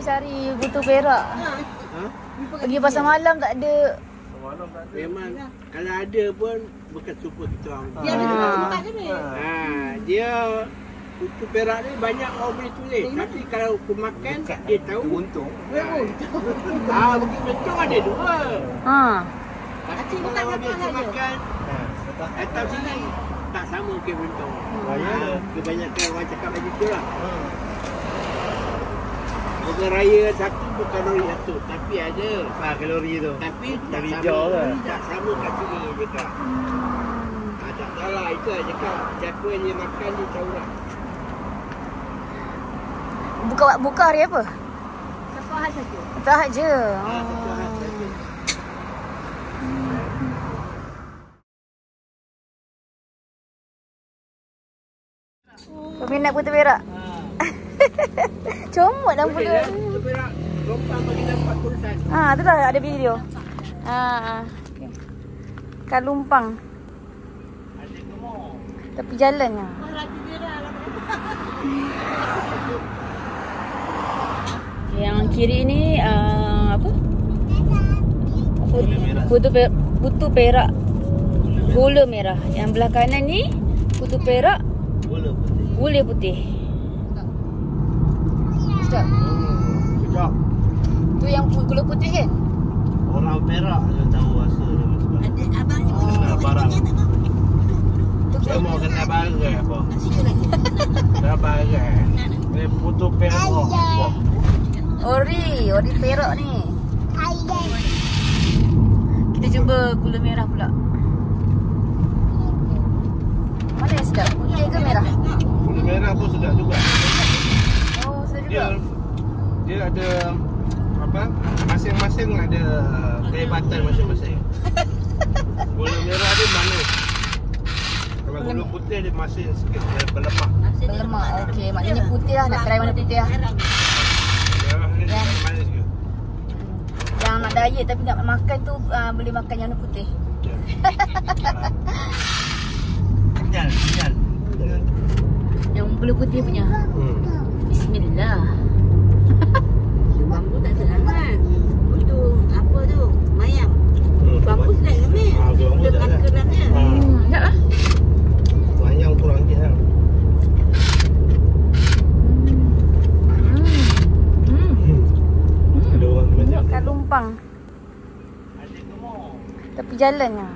cari butuh perak. Pergi pasar malam tak ada. Memang kalau ada pun bukan super kita orang. Dia ada tempat je ni. Dia butuh perak ni banyak orang boleh tulis. Tapi kalau aku makan dia tahu Untung. Mungkin betul ada dua. Tapi kalau orang biasa makan atau sini tak sama ke betul. Kebanyakan orang cakap macam tu lah. Burger raya satu bukan kalori satu, tapi ada Kalori tu. tapi tak Dari sama, hijau kan? tak sama kat sini cakap. Tak salah itu lah cakap. Siapa yang dia makan dia tahu lah. Buka hari apa? Satu hal saja. Tak je. Satu hal saja. Peminat butuh perak. Comot dah pula. Butuh perak lompang bagi dapat kurusan. Tu dah ada video. Okay. Kalumpang. Ada gemuk. Tepi jalannya. Yang kiri ni apa? Putu perak. Gula merah. Yang belah kanan ni putu perak. Gula putih. Sedap. Sekejap. Tu yang gula putih kan? Orang Perak yang tahu rasa dia macam mana. Ada abang ni. Kenal barang. Tu Saya mau kenal barang apa? Kenal barang. Dia putu Perak. Ori perak ni. Kita cuba gula merah pula. Mana yang sedap? Putih ke merah? Gula merah pun sedap juga. Oh, sedap juga. Dia ada apa? Masing-masing ada kehebatan masing-masing. Gula merah dia manis. Kalau gula putih dia masin sikit, dia berlemak. Berlemak. Okey, maknanya putih lah. Nak try mana putih lah. Merah ni manis ke? Yang nak diet tapi nak makan tu boleh makan yang putih. Kenyal. Yang gula putih punya. Bismillah. Bambu tak serangan. Untuk apa tu? Mayam. Bambu sedap ke ni? Bambu sedap. Kerang-kerangnya. Sedap lah. Mayang kurang sikit lah. Ada orang macam Kalumpang. Ada gemuk. Tepi jalannya.